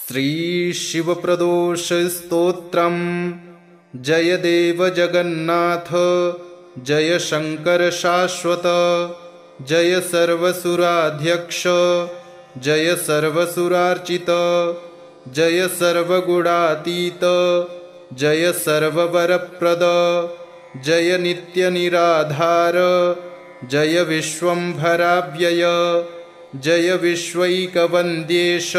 श्रीशिवप्रदोषस्तोत्रम्। जय देव जगन्नाथ, जय शंकर शाश्वत, जय सर्वसुराध्यक्ष, जय सर्वसुरार्चित, जय सर्वगुणातीत, जय सर्ववरप्रद, जय नित्यनिराधार, जय विश्वंभराव्यय, जय विश्वैकवन्द्येश,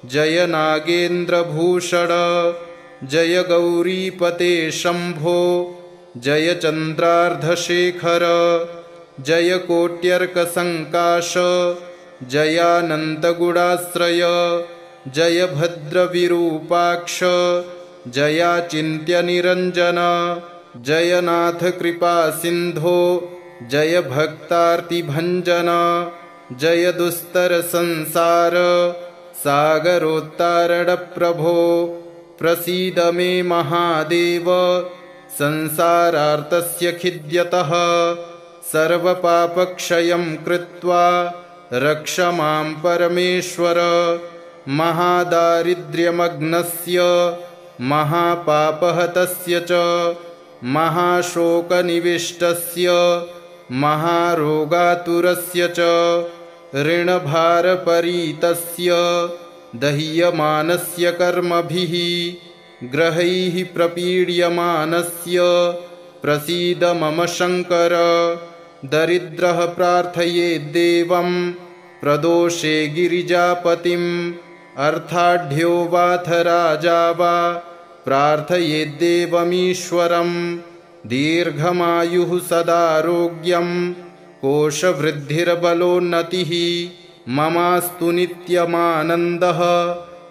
जय नागेन्द्रभूषण, जय गौरीपते शंभो, जय चन्द्रार्धशेखर, जय कोट्यर्कसङ्काश, जयानन्तगुणाश्रय, जय भद्रविरूपाक्ष, जयाचिन्त्यनिरञ्जन, जय नाथ कृपासिन्धो, जय भक्तार्तिभञ्जन, जय दुस्तरसंसार सागरोत्तारणप्रभो, प्रसीद मे महादेव, संसारार्तस्य खिद्यतः, सर्वपापक्षयं कृत्वा रक्ष मां परमेश्वर, महादारिद्र्यमग्नस्य, महापापहतस्य च, महाशोकनिविष्टस्य, महारोगातुरस्य च, ऋणभारपरीतस्य, दह्यमानस्य कर्मभिः ग्रहैः प्रपीड्यमानस्य, प्रसीद मम शंकर। दरिद्रः प्रार्थयेद्देवं, प्रदोषे गिरिजापतिम्, अर्थाढ्यो वाथ राजा वा, प्रार्थयेद्देवमीश्वरम्। दीर्घमायुः सदारोग्यं, कोशवृद्धिर्बलोन्नतिः, ममास्तु नित्यमानन्दः,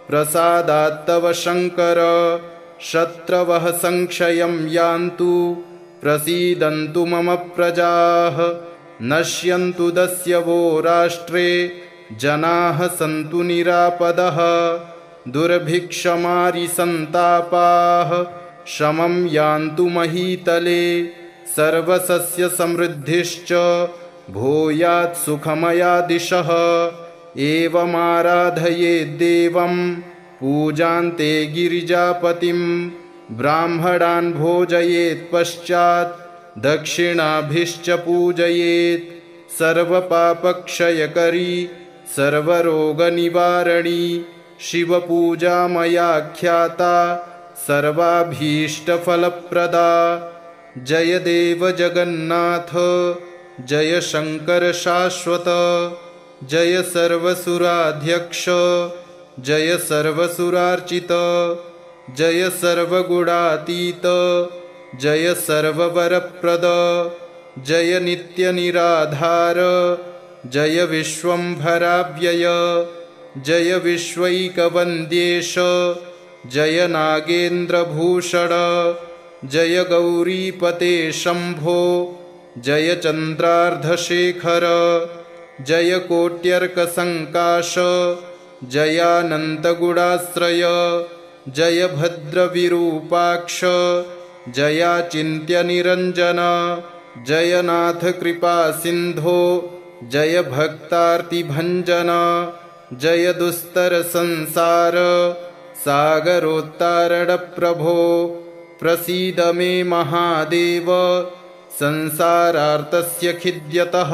प्रसादात्तव शंकर। शत्रवः संक्षयं यान्तु, प्रसीदन्तु मम प्रजाः, नश्यन्तु दस्यवो राष्ट्रे, जनाः सन्तु निरापदः। दुर्भिक्षमारिसन्तापाः, शमं यान्तु महीतले, सर्वसस्यसमृद्धिश्च भूयात् सुखमया दिशः। एवमाराधयेद्देवं, पूजान्ते गिरिजापतिं, ब्राह्मणान् भोजयेत् पश्चात्, दक्षिणाभिश्च पूजयेत्। सर्वपापक्षयकरी, सर्वरोगनिवारणी, शिवपूजा मया ख्याता, सर्वाभीष्टफलप्रदा। जय देव जगन्नाथ, जय शंकर शाश्वत, जय सर्वसुराध्यक्ष, जय सर्वसुरार्चित, जय सर्वगुणातीत, जय सर्ववरप्रद, जय नित्यनिराधार, जय विश्वंभराव्यय, जय विश्वैकवन्द्येश, जय नागेन्द्रभूषण, जय गौरीपते शंभो, जय चन्द्रार्धशेखर, जय कोट्यर्कसङ्काश, जयानन्तगुणाश्रय, जय भद्रविरूपाक्ष, जयाचिन्त्यनिरञ्जन, जय नाथ कृपासिन्धो, जय भक्तार्तिभञ्जन, जय दुस्तरसंसार सागरोत्तारणप्रभो, प्रसीद मे महादेव, संसारार्तस्य खिद्यतः,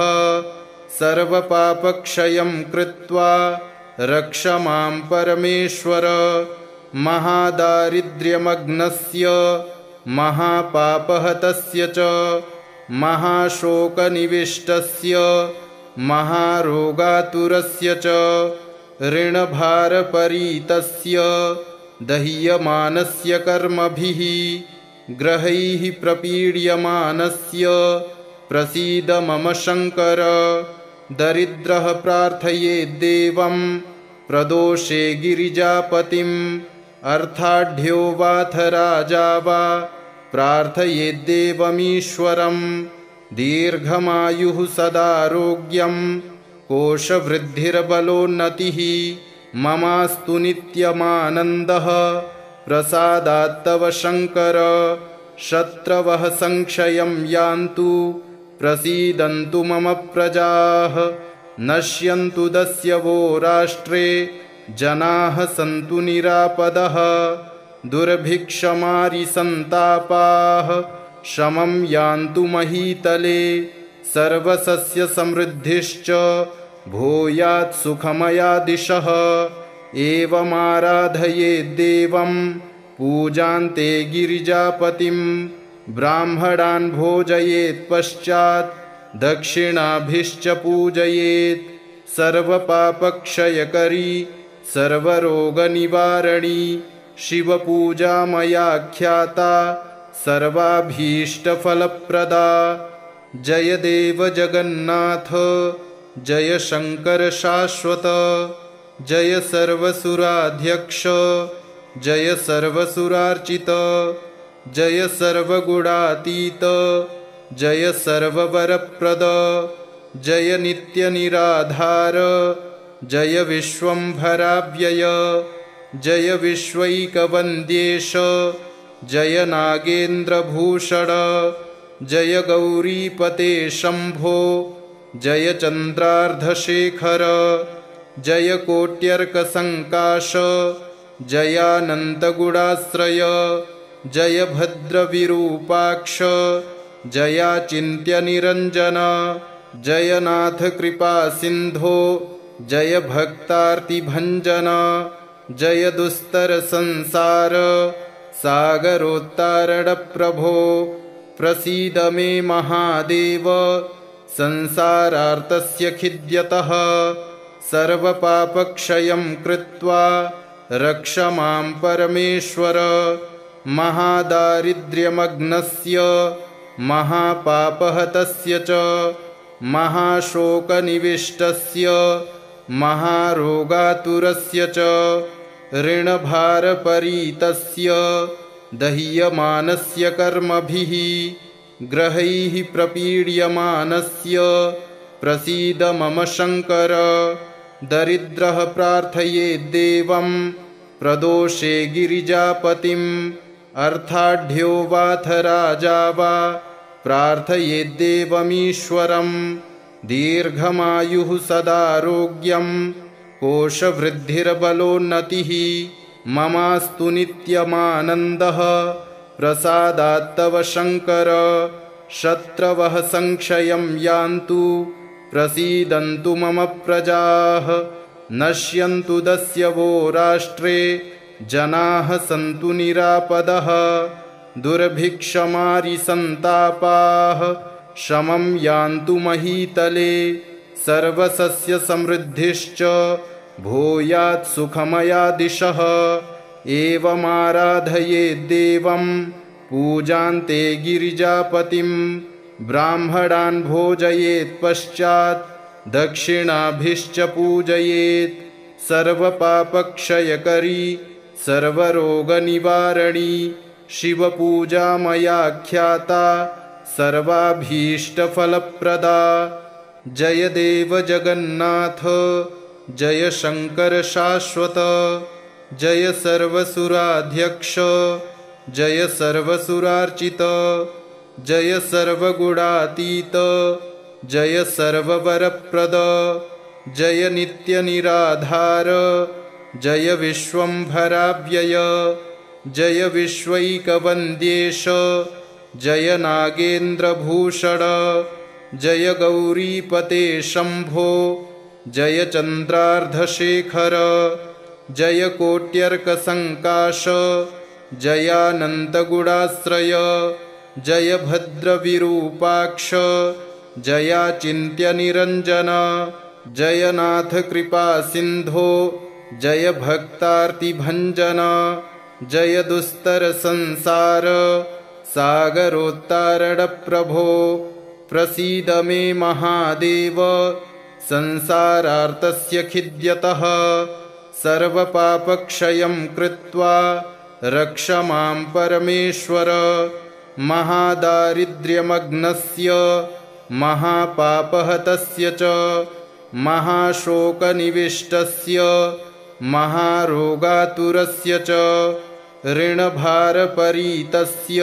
सर्वपापक्षयं कृत्वा रक्ष मां परमेश्वर। महादारिद्र्यमग्नस्य, महापापहतस्य च, महाशोकनिविष्टस्य, महारोगातुरस्य च, ऋणभारपरीतस्य, दह्यमानस्य कर्मभिः ग्रहैः प्रपीड्यमानस्य, प्रसीद मम शंकर। दरिद्रः प्रार्थयेद्देवं, प्रदोषे गिरिजापतिम्, अर्थाढ्यो वाथ राजा वा, प्रार्थयेद्देवमीश्वरम्। दीर्घमायुः सदारोग्यं, कोशवृद्धिर्बलोन्नतिः, ममास्तु नित्यमानन्दः, प्रसादात्तव शंकर। शत्रवः संक्षयं यान्तु, प्रसीदन्तु मम प्रजाः, नश्यन्तु दस्यवो राष्ट्रे, जनाः सन्तु निरापदः दुर्भिक्षमारिसन्तापाः शमं यान्तु महीतले सर्वसस्यसमृद्धिश्च भूयात् सुखमयादिशः एवमाराधयेद्देवं पूजान्ते गिरिजापतिं ब्राह्मणान् भोजयेत् पश्चात् दक्षिणाभिश्च पूजयेत् सर्वपापक्षयकरी सर्वरोगनिवारणी शिवपूजा मया ख्याता सर्वाभीष्टफलप्रदा। जय देव जगन्नाथ जय शंकर शाश्वत जय सर्वसुराध्यक्ष जय सर्वसुरार्चित जय सर्वगुणातीत जय सर्ववरप्रद जय नित्यनिराधार जय विश्वंभराव्यय जय विश्वैकवन्द्येश जय नागेन्द्रभूषण जय गौरीपते शंभो जय चन्द्रार्धशेखर जय कोट्यर्कसङ्काश जयानन्तगुणाश्रय जय भद्रविरूपाक्ष जयाचिन्त्यनिरञ्जन जय नाथ कृपासिन्धो जय भक्तार्तिभञ्जन जय दुस्तरसंसार सागरोत्तारणप्रभो प्रसीद मे महादेव संसारार्तस्य खिद्यतः सर्वपापक्षयं कृत्वा रक्ष मां परमेश्वर महादारिद्र्यमग्नस्य महापापहतस्य च महाशोकनिविष्टस्य महारोगातुरस्य च ऋणभारपरीतस्य दह्यमानस्य कर्मभिः ग्रहैः प्रपीड्यमानस्य प्रसीद मम शङ्कर दरिद्रः प्रार्थयेद्देवं प्रदोषे गिरिजापतिम् अर्थाढ्यो वाथ राजा वा प्रार्थयेद्देवमीश्वरम् दीर्घमायुः सदारोग्यं कोशवृद्धिर्बलोन्नतिः ममास्तु नित्यमानन्दः प्रसादात्तव शङ्कर शत्रवः संक्षयं यान्तु प्रसीदन्तु मम प्रजाः नश्यन्तु दस्यवो राष्ट्रे जनाः सन्तु निरापदः दुर्भिक्षमारिसन्तापाः शमं यान्तु महीतले सर्वसस्यसमृद्धिश्च भूयात् सुखमयादिशः एवमाराधयेद्देवं पूजान्ते गिरिजापतिं ब्राह्मणान् भोजयेत् पश्चात् दक्षिणाभिश्च पूजयेत् सर्वपापक्षयकरी सर्वरोगनिवारणी शिवपूजा मया ख्याता सर्वाभीष्टफलप्रदा। जय देव जगन्नाथ जय शंकर शाश्वत जय सर्वसुराध्यक्ष जय सर्वसुरार्चित जय सर्वगुणातीत जय सर्ववरप्रद जय नित्यनिराधार जय विश्वंभराव्यय जय विश्वैकवन्द्येश जय नागेन्द्रभूषण जय गौरीपते शंभो जय चन्द्रार्धशेखर जय कोट्यर्कसङ्काश जयानन्तगुणाश्रय जय भद्रविरूपाक्ष जयाचिन्त्यनिरञ्जन जय नाथ कृपासिन्धो जय भक्तार्तिभञ्जन जय दुस्तरसंसार सागरोत्तारणप्रभो प्रसीद मे महादेव संसारार्तस्य खिद्यतः सर्वपापक्षयं कृत्वा रक्ष मां परमेश्वर महादारिद्र्यमग्नस्य महापापहतस्य च महाशोकनिविष्टस्य महारोगातुरस्य च ऋणभारपरीतस्य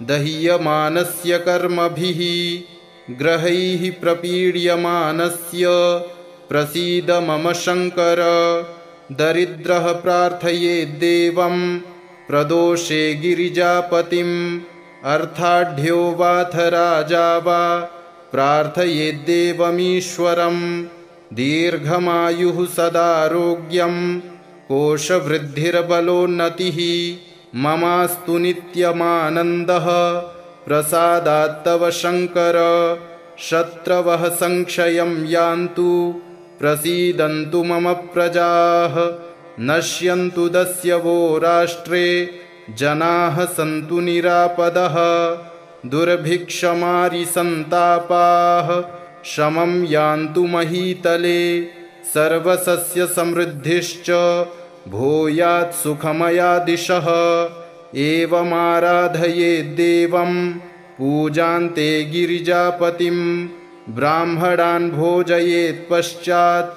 दह्यमानस्य कर्मभिः ग्रहैः प्रपीड्यमानस्य प्रसीद मम शङ्कर दरिद्रः प्रार्थयेद्देवं प्रदोषे गिरिजापतिम् अर्थाढ्यो वाथ राजा वा प्रार्थयेद्देवमीश्वरम् दीर्घमायुः सदारोग्यं कोशवृद्धिर्बलोन्नतिः ममास्तु नित्यमानन्दः प्रसादात्तव शङ्कर शत्रवः संक्षयं यान्तु प्रसीदन्तु मम प्रजाः नश्यन्तु दस्यवो राष्ट्रे जनाः सन्तु निरापदः दुर्भिक्षमारिसन्तापाः शमं यान्तु महीतले सर्वसस्यसमृद्धिश्च भूयात् सुखमया दिशः एवमाराधयेद्देवं पूजान्ते गिरिजापतिं ब्राह्मणान् भोजयेत् पश्चात्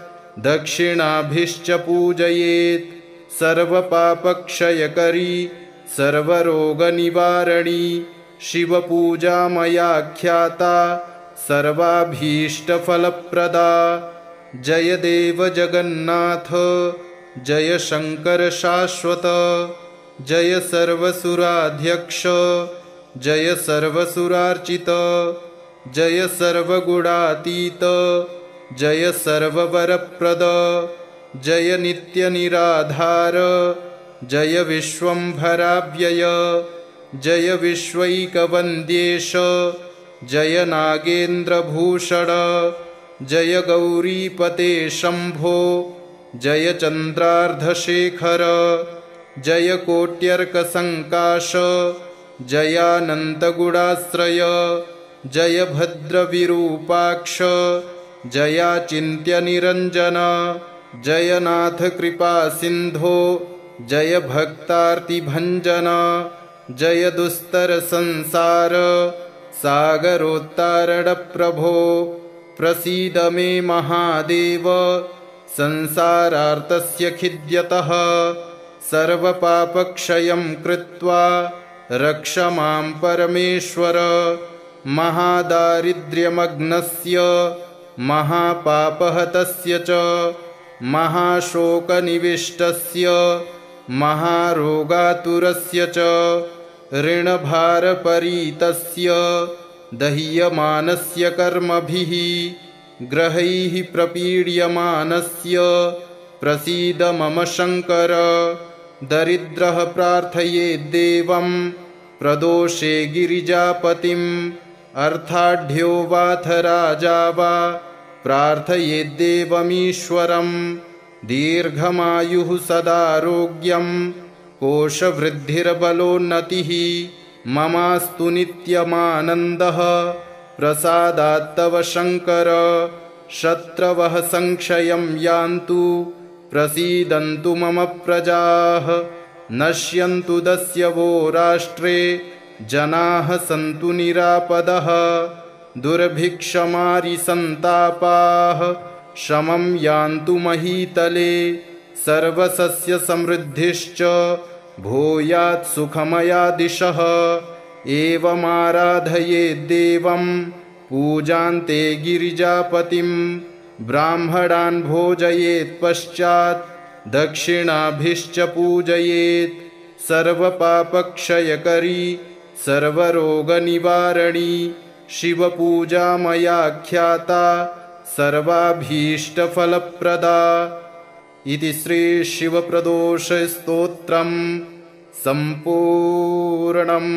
दक्षिणाभिश्च पूजयेत् सर्वपापक्षयकरी सर्वरोगनिवारणी शिवपूजा मया ख्याता सर्वाभीष्टफलप्रदा जय देव जगन्नाथ जय शङ्कर शाश्वत जय सर्वसुराध्यक्ष जय सर्वसुरार्चित जय सर्वगुणातीत जय सर्ववरप्रद जय नित्यनिराधार जय विश्वम्भराव्यय जय विश्वैकवन्द्येश जय नागेन्द्रभूषण जय गौरीपते शम्भो जय चन्द्रार्धशेखर जय कोट्यर्कसङ्काश जयानन्तगुणाश्रय जय भद्रविरूपाक्ष जयाचिन्त्यनिरञ्जन जय नाथ कृपासिन्धो जय भक्तार्तिभञ्जन जय दुस्तरसंसार सागरोत्तारणप्रभो प्रसीद मे महादेव संसारार्तस्य खिद्यतः सर्वपापक्षयं कृत्वा रक्ष मां परमेश्वर महादारिद्र्यमग्नस्य महापापहतस्य च महाशोकनिविष्टस्य महारोगातुरस्य च ऋणभारपरीतस्य दह्यमानस्य कर्मभिः ग्रहैः प्रपीड्यमानस्य प्रसीद मम शङ्कर दरिद्रः प्रार्थयेद्देवं प्रदोषे गिरिजापतिम् अर्थाढ्यो वाथ राजा वा प्रार्थयेद्देवमीश्वरम् दीर्घमायुः सदारोग्यं कोशवृद्धिर्बलोन्नतिः ममास्तु नित्यमानन्दः प्रसादात्तव शङ्कर शत्रवः संक्षयं यान्तु प्रसीदन्तु मम प्रजाः नश्यन्तु दस्यवो राष्ट्रे जनाः सन्तु निरापदः दुर्भिक्षमारिसन्तापाः शमं यान्तु महीतले सर्वसस्यसमृद्धिश्च भूयात् सुखमया दिशः एवमाराधयेद्देवं पूजान्ते गिरिजापतिं ब्राह्मणान् भोजयेत् पश्चात् दक्षिणाभिश्च पूजयेत् सर्वपापक्षयकरी सर्वरोगनिवारणी शिवपूजा मया ख्याता सर्वाभीष्टफलप्रदा इति श्रीशिवप्रदोषस्तोत्रम् सम्पूर्णम्।